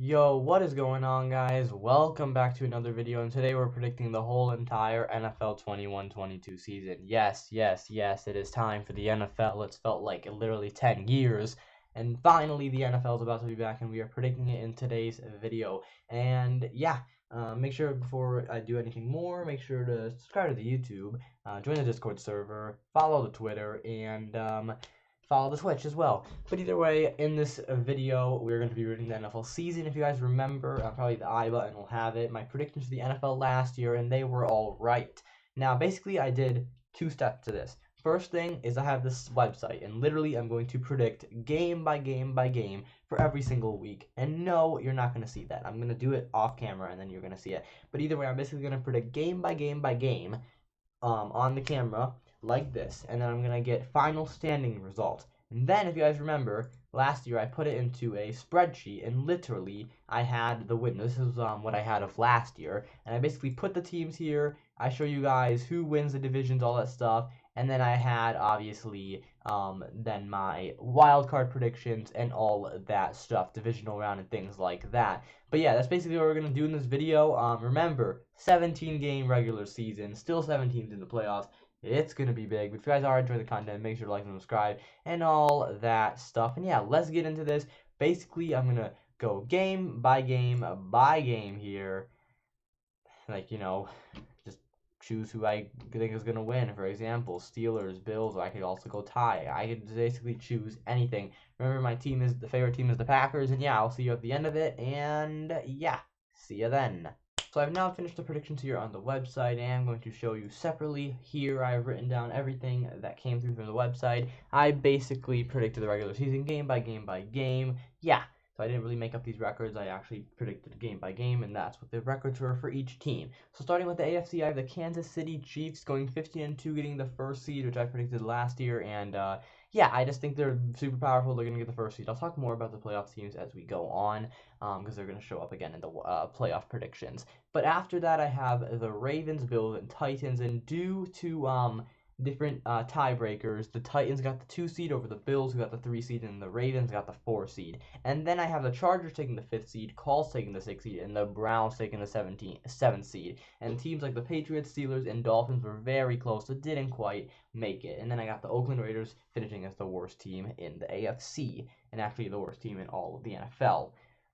Yo, what is going on, guys? Welcome back to another video, and today we're predicting the whole entire NFL 21-22 season. Yes, it is time for the NFL. It's felt like literally 10 years, and finally the NFL is about to be back, and we are predicting it in today's video. And yeah, make sure before I do anything more, make sure to subscribe to the YouTube, join the Discord server, follow the Twitter, and follow the Twitch as well. But either way, in this video, we're going to be reading the NFL season. If you guys remember, probably the I button will have it. My predictions for the NFL last year, and they were all right. Now, basically, I did two steps to this. First thing is I have this website, and literally I'm going to predict game by game by game for every single week. And no, you're not going to see that. I'm going to do it off camera, and then you're going to see it. But either way, I'm basically going to predict game by game by game on the camera like this, and then I'm gonna get final standing results. And then, if you guys remember, last year I put it into a spreadsheet, and literally I had the win. This is what I had of last year, and I basically put the teams here. I show you guys who wins the divisions, all that stuff, and then I had obviously then my wild card predictions and all that stuff, divisional round and things like that. But yeah, that's basically what we're gonna do in this video. Remember, 17-game regular season, still 7 teams in the playoffs. It's gonna be big. But if you guys are enjoying the content, make sure to like and subscribe and all that stuff. And yeah, let's get into this. Basically, I'm gonna go game by game by game here. Like, just choose who I think is gonna win. For example, Steelers, Bills, or I could also go tie. I could basically choose anything. Remember, my favorite team is the Packers, and yeah, I'll see you at the end of it. And yeah, see you then. So I've now finished the predictions here on the website, and I'm going to show you separately. Here I've written down everything that came through from the website. I basically predicted the regular season game by game by game. Yeah, so I didn't really make up these records. I actually predicted game by game, and that's what the records were for each team. So starting with the AFC, I have the Kansas City Chiefs going 15-2, getting the first seed, which I predicted last year, and yeah, I just think they're super powerful. They're going to get the first seed. I'll talk more about the playoff teams as we go on, because they're going to show up again in the playoff predictions. But after that, I have the Ravens, Bills, and Titans, and due to different tiebreakers, the Titans got the 2 seed over the Bills, who got the 3 seed, and the Ravens got the 4 seed. And then I have the Chargers taking the 5th seed, Colts taking the 6th seed, and the Browns taking the 7th seed. And teams like the Patriots, Steelers, and Dolphins were very close, but didn't quite make it. And then I got the Oakland Raiders finishing as the worst team in the AFC, and actually the worst team in all of the NFL.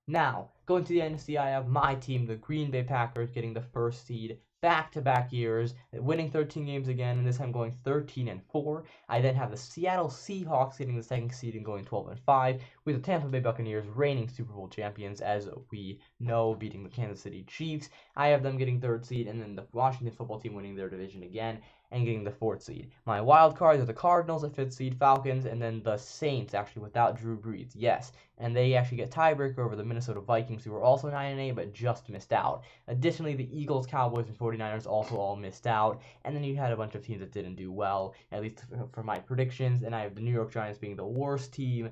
Now, going to the NFC, I have my team, the Green Bay Packers, getting the first seed back-to-back years, winning 13 games again, and this time going 13-4. I then have the Seattle Seahawks getting the 2nd seed and going 12-5, with the Tampa Bay Buccaneers reigning Super Bowl champions, as we know, beating the Kansas City Chiefs. I have them getting 3rd seed, and then the Washington football team winning their division again and getting the 4th seed. My wild cards are the Cardinals at 5th seed, Falcons, and then the Saints, actually without Drew Brees, yes. And they actually get tiebreaker over the Minnesota Vikings, who were also 9-8 but just missed out. Additionally, the Eagles, Cowboys, and 49ers also all missed out. And then you had a bunch of teams that didn't do well, at least for my predictions. And I have the New York Giants being the worst team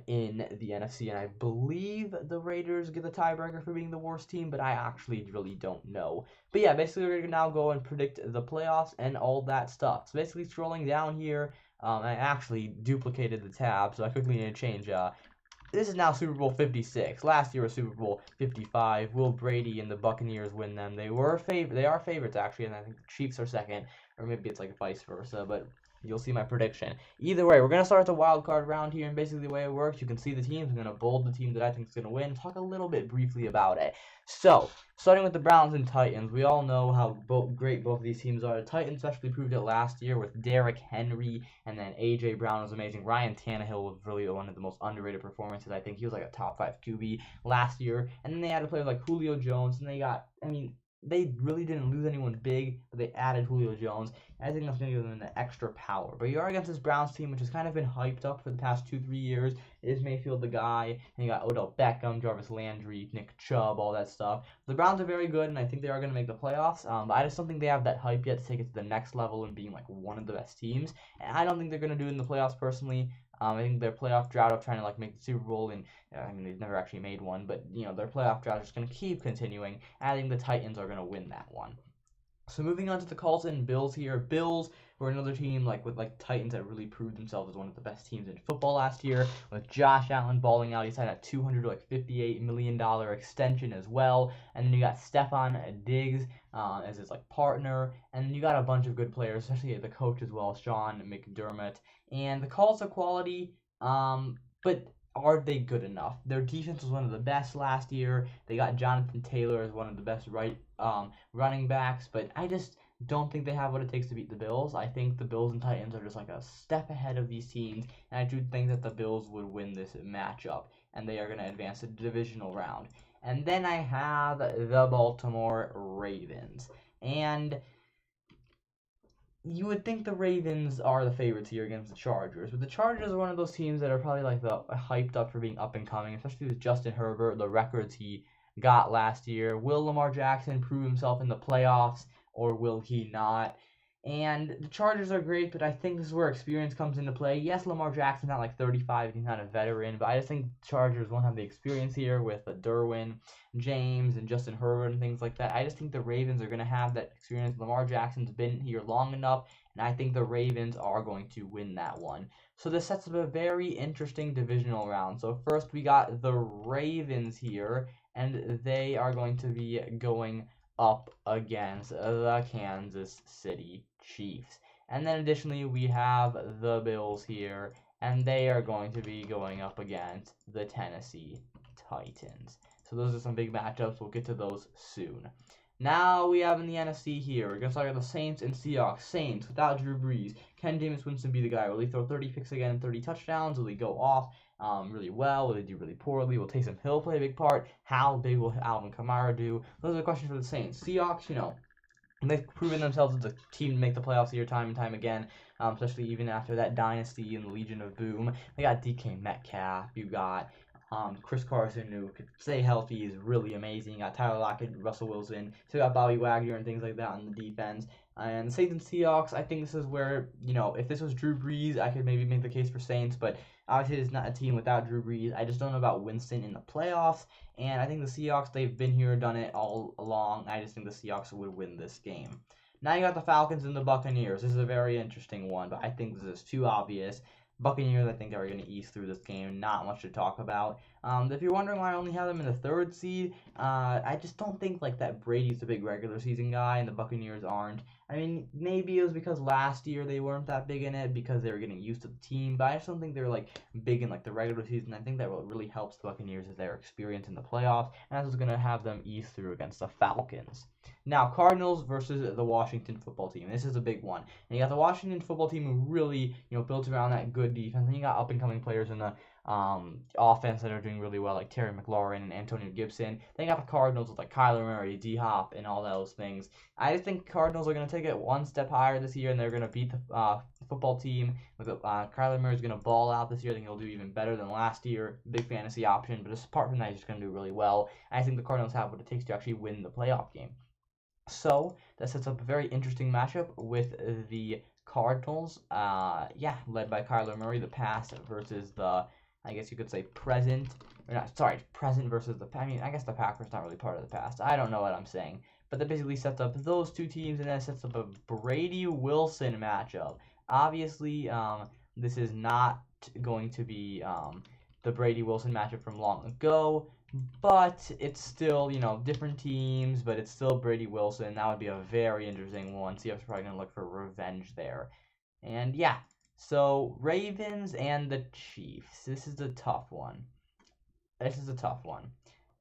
in the NFC, and I believe the Raiders get the tiebreaker for being the worst team, but I actually really don't know. But yeah, basically we're going to now go and predict the playoffs and all that stuff. So basically scrolling down here, I actually duplicated the tab, so I quickly need to change. This is now Super Bowl 56. Last year was Super Bowl 55. Will Brady and the Buccaneers win them? They are favorites actually, and I think the Chiefs are second, or maybe it's like vice versa, but you'll see my prediction. Either way, we're going to start the wild card round here, and basically the way it works, you can see the teams. I'm going to bold the team that I think is going to win, talk a little bit briefly about it. So, starting with the Browns and Titans, we all know how great both of these teams are. The Titans actually proved it last year with Derrick Henry, and then A.J. Brown was amazing. Ryan Tannehill was really one of the most underrated performances. I think he was like a top 5 QB last year. And then they had a player like Julio Jones, and they really didn't lose anyone big, but they added Julio Jones. I think that's going to give them the extra power. But you are against this Browns team, which has kind of been hyped up for the past 2-3 years. Is Mayfield the guy? And you got Odell Beckham, Jarvis Landry, Nick Chubb, all that stuff. The Browns are very good, and I think they are going to make the playoffs. But I just don't think they have that hype yet to take it to the next level and being like one of the best teams. And I don't think they're going to do it in the playoffs personally. I think their playoff drought of trying to make the Super Bowl, and they've never actually made one, but their playoff drought is just going to keep continuing. I think the Titans are going to win that one. So moving on to the Colts and Bills here. Bills were another team with Titans that really proved themselves as one of the best teams in football last year. With Josh Allen balling out, he signed a $258 million extension as well. And then you got Stephon Diggs as his partner, and then you got a bunch of good players, especially the coach as well, Sean McDermott. And the Colts are quality, but are they good enough? Their defense was one of the best last year. They got Jonathan Taylor as one of the best running backs, but I just don't think they have what it takes to beat the Bills. I think the Bills and Titans are just a step ahead of these teams, and I do think that the Bills would win this matchup, and they are going to advance to the divisional round. And then I have the Baltimore Ravens, and you would think the Ravens are the favorites here against the Chargers, but the Chargers are one of those teams that are probably the hyped up for being up and coming, especially with Justin Herbert, the records he got last year. Will Lamar Jackson prove himself in the playoffs, or will he not? And the Chargers are great, but I think this is where experience comes into play. Yes, Lamar Jackson's not 35, he's not a veteran, but I just think the Chargers won't have the experience here with Derwin James and Justin Herbert and things like that. I just think the Ravens are going to have that experience. Lamar Jackson's been here long enough, and I think the Ravens are going to win that one. So this sets up a very interesting divisional round. So first we got the Ravens here, and they are going to be going up against the Kansas City Chiefs. And then additionally, we have the Bills here, and they are going to be going up against the Tennessee Titans. So those are some big matchups. We'll get to those soon. Now we have in the NFC here, we're going to start with the Saints and Seahawks. Saints, without Drew Brees. Can Jameis Winston be the guy? Will he throw 30 picks again and 30 touchdowns? Will he go off really well? Will he do really poorly? Will Taysom Hill play a big part? How big will Alvin Kamara do? Those are the questions for the Saints. Seahawks, they've proven themselves as a team to make the playoffs here time and time again, especially even after that dynasty in the Legion of Boom. They got DK Metcalf. You got Chris Carson, who could stay healthy, is really amazing. You got Tyler Lockett, Russell Wilson. So you got Bobby Wagner and things like that on the defense. And the Saints and Seahawks, I think this is where, if this was Drew Brees, I could maybe make the case for Saints, but obviously it's not a team without Drew Brees. I just don't know about Winston in the playoffs, and I think the Seahawks, they've been here, done it all along. I just think the Seahawks would win this game. Now you got the Falcons and the Buccaneers. This is a very interesting one, but I think this is too obvious. Buccaneers, I think, are going to ease through this game. Not much to talk about. If you're wondering why I only have them in the 3rd seed, I just don't think that Brady's the big regular season guy and the Buccaneers aren't. I mean, maybe it was because last year they weren't that big in it because they were getting used to the team, but I just don't think they're big in the regular season. I think that what really helps the Buccaneers is their experience in the playoffs, and that's what's going to have them ease through against the Falcons. Now, Cardinals versus the Washington football team. This is a big one. And you got the Washington football team who really, built around that good defense. And you got up-and-coming players in the offense that are doing really well, like Terry McLaurin and Antonio Gibson. Then you got the Cardinals with Kyler Murray, D-Hop, and all those things. I just think Cardinals are going to take it one step higher this year, and they're going to beat the football team. With Kyler Murray is going to ball out this year. I think he'll do even better than last year. Big fantasy option, but apart from that, he's just going to do really well. I think the Cardinals have what it takes to actually win the playoff game. So that sets up a very interesting matchup with the Cardinals, led by Kyler Murray, the past versus the, I guess you could say present, or not, sorry, present versus the, I guess the Packers not really part of the past. I don't know what I'm saying, but that basically sets up those two teams, and then sets up a Brady Wilson matchup. Obviously, this is not going to be the Brady Wilson matchup from long ago. But it's still, different teams, but it's still Brady Wilson. That would be a very interesting one. Seahawks are probably going to look for revenge there. And yeah, so Ravens and the Chiefs. This is a tough one. Ravens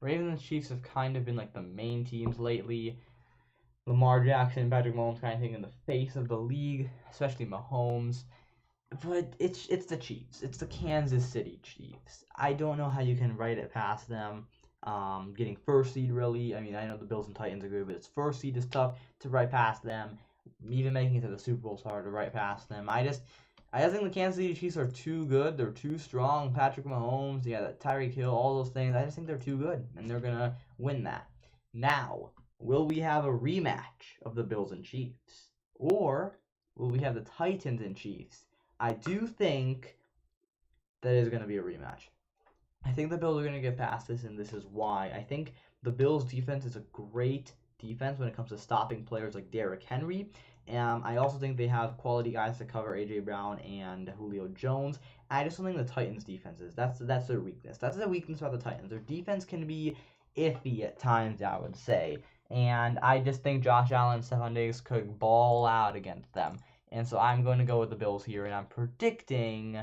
and Chiefs have kind of been the main teams lately. Lamar Jackson, Patrick Mahomes kind of thing in the face of the league, especially Mahomes. But it's the Chiefs. It's the Kansas City Chiefs. I don't know how you can write it past them. Getting 1st seed, really. I mean, I know the Bills and Titans are good, but it's 1st seed is tough to write past them. Even making it to the Super Bowl is hard to write past them. I just think the Kansas City Chiefs are too good. They're too strong. Patrick Mahomes, Tyreek Hill, all those things. I just think they're too good, and they're going to win that. Now, will we have a rematch of the Bills and Chiefs? Or will we have the Titans and Chiefs? I do think that is going to be a rematch. I think the Bills are going to get past this, and this is why. I think the Bills' defense is a great defense when it comes to stopping players like Derrick Henry. I also think they have quality guys to cover A.J. Brown and Julio Jones. I just don't think the Titans' defenses. That's their weakness. That's the weakness about the Titans. Their defense can be iffy at times, I would say. And I just think Josh Allen and Stephon Diggs could ball out against them. And so I'm going to go with the Bills here, and I'm predicting,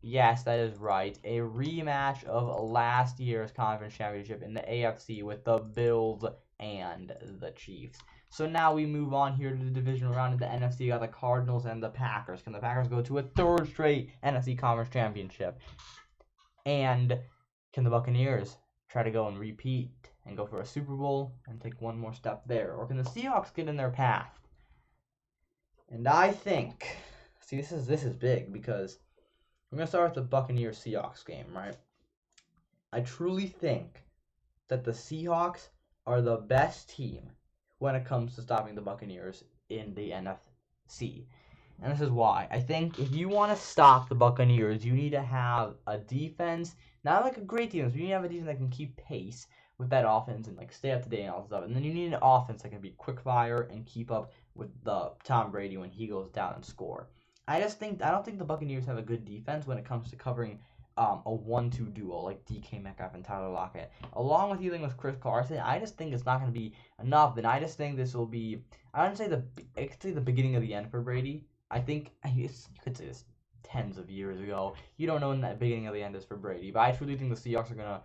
yes, that is right, a rematch of last year's conference championship in the AFC with the Bills and the Chiefs. So now we move on here to the divisional round of the NFC. You got the Cardinals and the Packers. Can the Packers go to a third straight NFC conference championship? And can the Buccaneers try to go and repeat and go for a Super Bowl and take one more step there? Or can the Seahawks get in their path? And I think, see, this is big because we're going to start with the Buccaneers-Seahawks game, right? I truly think that the Seahawks are the best team when it comes to stopping the Buccaneers in the NFC. And this is why. I think if you want to stop the Buccaneers, you need to have a defense, not like a great defense, but you need to have a defense that can keep pace with that offense and like stay up to date and all that stuff. And then you need an offense that can be quick fire and keep up with the Tom Brady when he goes down and score. I don't think the Buccaneers have a good defense when it comes to covering a 1-2 duo like DK Metcalf and Tyler Lockett. Along with dealing with Chris Carson, I just think it's not going to be enough. And I just think this will be, I could say the beginning of the end for Brady. I think you could say this tens of years ago. You don't know when that beginning of the end is for Brady. But I truly think the Seahawks are going to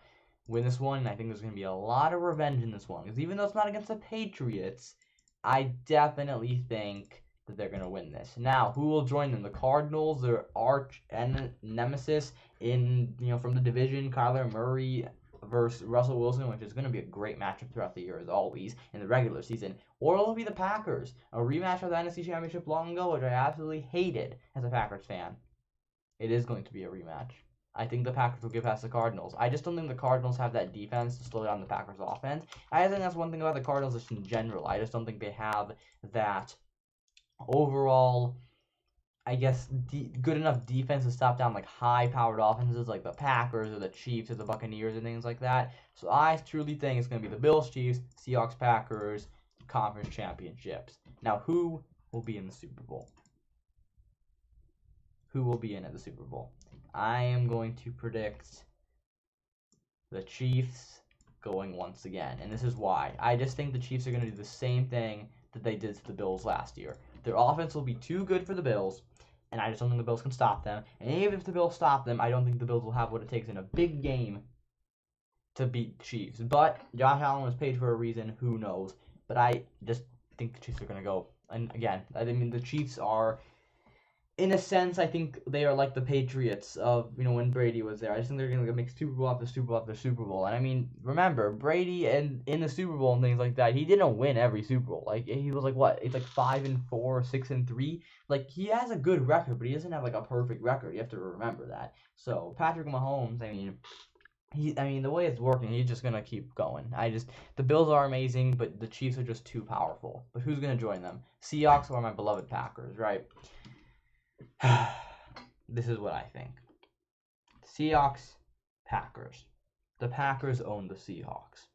win this one. And I think there's going to be a lot of revenge in this one. Because even though it's not against the Patriots, I definitely think that they're going to win this. Now, who will join them? The Cardinals, their arch nemesis from the division, Kyler Murray versus Russell Wilson, which is going to be a great matchup throughout the year as always in the regular season. Or it'll be the Packers, a rematch of the NFC Championship long ago, which I absolutely hated as a Packers fan. It is going to be a rematch. I think the Packers will get past the Cardinals. I just don't think the Cardinals have that defense to slow down the Packers' offense. I think that's one thing about the Cardinals just in general. I just don't think they have that overall, I guess, good enough defense to stop down like high-powered offenses like the Packers or the Chiefs or the Buccaneers and things like that. So I truly think it's going to be the Bills, Chiefs, Seahawks, Packers, conference championships. Now, who will be in the Super Bowl? Who will be in at the Super Bowl? I am going to predict the Chiefs going once again, and this is why. I just think the Chiefs are going to do the same thing that they did to the Bills last year. Their offense will be too good for the Bills, and I just don't think the Bills can stop them. And even if the Bills stop them, I don't think the Bills will have what it takes in a big game to beat the Chiefs. But Josh Allen was paid for a reason. Who knows? But I just think the Chiefs are going to go. And again, I mean, the Chiefs are, in a sense, I think they are like the Patriots of, when Brady was there. I just think they're going to make Super Bowl after Super Bowl after Super Bowl. And I mean, remember, Brady and in the Super Bowl and things like that, he didn't win every Super Bowl. Like, he was like, what? It's like 5-4, 6-3. Like, he has a good record, but he doesn't have like a perfect record. You have to remember that. So, Patrick Mahomes, the way it's working, he's just going to keep going. The Bills are amazing, but the Chiefs are just too powerful. But who's going to join them? Seahawks or my beloved Packers, right? This is what I think. Seahawks, Packers. The Packers own the Seahawks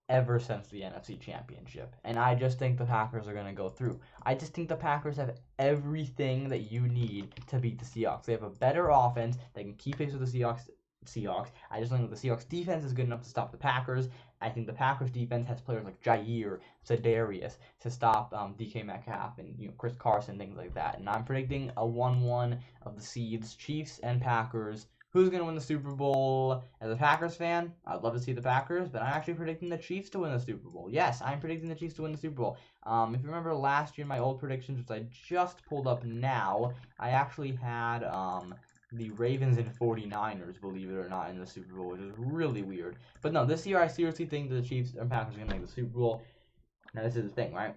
ever since the NFC Championship. And I just think the Packers are going to go through. I just think the Packers have everything that you need to beat the Seahawks. They have a better offense. They can keep pace with the Seahawks. I just think the Seahawks defense is good enough to stop the Packers. I think the Packers defense has players like Jair, Za'Darius to stop DK Metcalf and Chris Carson, things like that. And I'm predicting a 1-1 of the seeds, Chiefs and Packers. Who's going to win the Super Bowl? As a Packers fan, I'd love to see the Packers, but I'm actually predicting the Chiefs to win the Super Bowl. Yes, I'm predicting the Chiefs to win the Super Bowl. If you remember last year, my old predictions, which I just pulled up now, I actually had the Ravens and 49ers, believe it or not, in the Super Bowl, which is really weird. But no, this year I seriously think the Chiefs and Packers are going to make the Super Bowl. Now, this is the thing, right?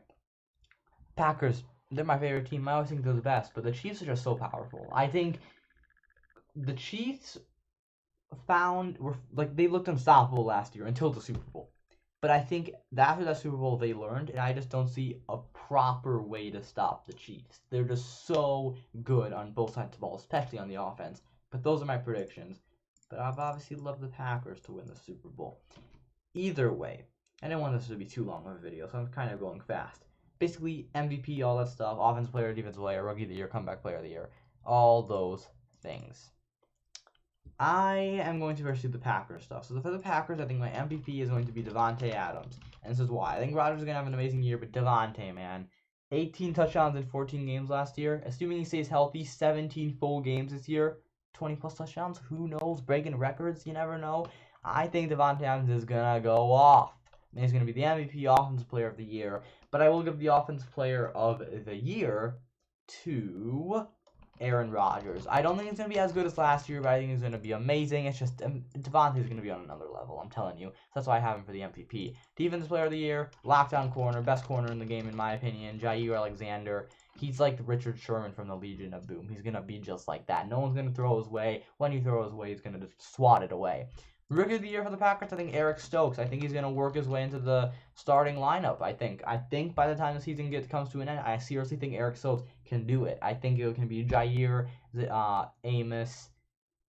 Packers, they're my favorite team. I always think they're the best, but the Chiefs are just so powerful. I think the Chiefs they looked unstoppable last year until the Super Bowl. But I think after that Super Bowl, they learned, and I just don't see a proper way to stop the Chiefs. They're just so good on both sides of the ball, especially on the offense. But those are my predictions. But I've obviously loved the Packers to win the Super Bowl. Either way, I didn't want this to be too long of a video, so I'm kind of going fast. Basically, MVP, all that stuff, offensive player, defensive player, rookie of the year, comeback player of the year, all those things. I am going to first do the Packers stuff. So for the Packers, I think my MVP is going to be Davante Adams. And this is why. I think Rodgers is going to have an amazing year, but Davante, man. 18 touchdowns in 14 games last year. Assuming he stays healthy, 17 full games this year. 20 plus touchdowns. Who knows? Breaking records. You never know. I think Davante Adams is going to go off. And he's going to be the MVP, Offensive Player of the Year. But I will give the Offensive Player of the Year to Aaron Rodgers. I don't think it's going to be as good as last year, but I think it's going to be amazing. It's just Davante's going to be on another level, I'm telling you. So that's why I have him for the MVP. Defensive Player of the Year, lockdown corner, best corner in the game in my opinion, Jair Alexander. He's like the Richard Sherman from the Legion of Boom. He's going to be just like that. No one's going to throw his way. When you throw his way, he's going to just swat it away. Rookie of the Year for the Packers, I think Eric Stokes. I think he's going to work his way into the starting lineup, I think. I think by the time the season comes to an end, I seriously think Eric Stokes can do it. I think it can be Jair, Amos,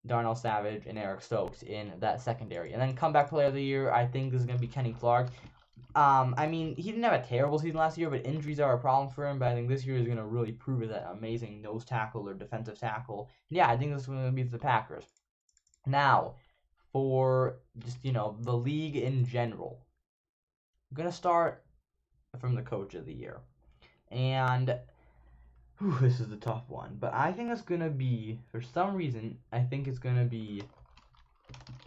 Darnell Savage, and Eric Stokes in that secondary. And then comeback player of the year, I think this is going to be Kenny Clark. I mean, he didn't have a terrible season last year, but injuries are a problem for him. But I think this year is going to really prove that amazing nose tackle or defensive tackle. And yeah, I think this is going to be the Packers. Now, for just, the league in general, I'm going to start from the coach of the year. And this is a tough one, but I think it's going to be, for some reason, I think it's going to be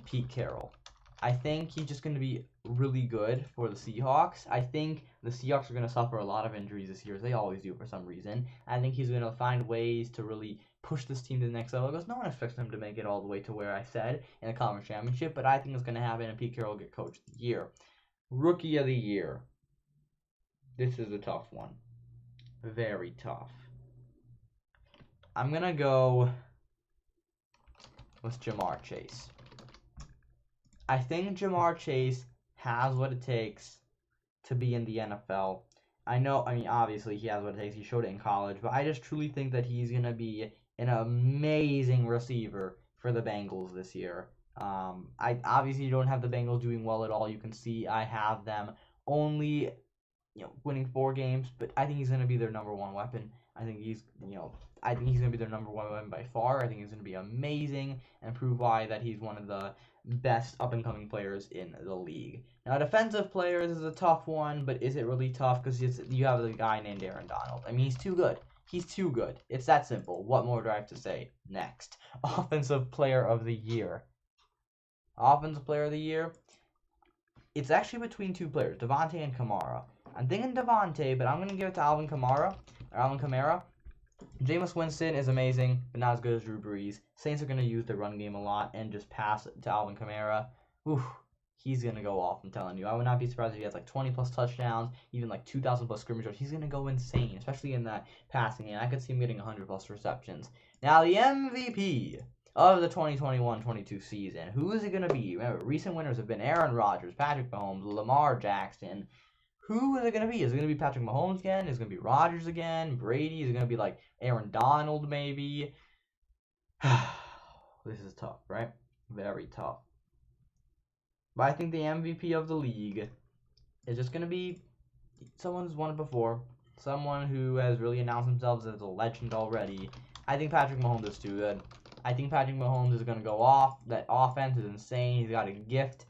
Pete Carroll. I think he's just going to be really good for the Seahawks. I think the Seahawks are going to suffer a lot of injuries this year, as they always do for some reason. I think he's going to find ways to really push this team to the next level, because no one expects them to make it all the way to where I said in the conference championship, but I think it's going to happen, and Pete Carroll will get coach of the year. Rookie of the year. This is a tough one. Very tough. I'm going to go with Jamar Chase. I think Jamar Chase has what it takes to be in the NFL. Obviously he has what it takes. He showed it in college, but I just truly think that he's going to be an amazing receiver for the Bengals this year. I obviously don't have the Bengals doing well at all. You can see I have them only, winning 4 games, but I think he's going to be their number one weapon. I think he's going to be their number one weapon by far. I think he's going to be amazing and prove why that he's one of the best up-and-coming players in the league. Now, defensive players is a tough one, but is it really tough? Because you have a guy named Aaron Donald. I mean, he's too good. He's too good. It's that simple. What more do I have to say? Next. Offensive player of the year. Offensive player of the year. It's actually between 2 players, Davante and Kamara. I'm thinking Davante, but I'm going to give it to Alvin Kamara. Jameis Winston is amazing, but not as good as Drew Brees. Saints are going to use the run game a lot and just pass it to Alvin Kamara. He's going to go off, I'm telling you. I would not be surprised if he has like 20 plus touchdowns, even like 2,000 plus scrimmage yards. He's going to go insane, especially in that passing game. I could see him getting 100 plus receptions. Now, the MVP of the 2021-22 season. Who is it going to be? Remember, recent winners have been Aaron Rodgers, Patrick Mahomes, Lamar Jackson. Who is it going to be? Is it going to be Patrick Mahomes again? Is it going to be Rodgers again? Brady? Is it going to be like Aaron Donald maybe? This is tough, right? Very tough. But I think the MVP of the league is just going to be someone who's won it before. Someone who has really announced themselves as a legend already. I think Patrick Mahomes is too good. I think Patrick Mahomes is going to go off. That offense is insane. He's got a gift.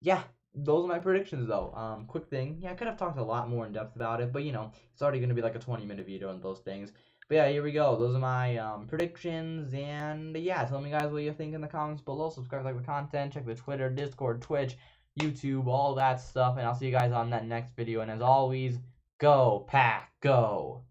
Yeah. Those are my predictions, though. Quick thing. Yeah, I could have talked a lot more in depth about it, but, it's already going to be like a 20-minute video on those things. But, yeah, here we go. Those are my predictions, and, yeah, tell me, guys, what you think in the comments below. Subscribe, like the content, check the Twitter, Discord, Twitch, YouTube, all that stuff, and I'll see you guys on that next video. And, as always, go, Pack, go!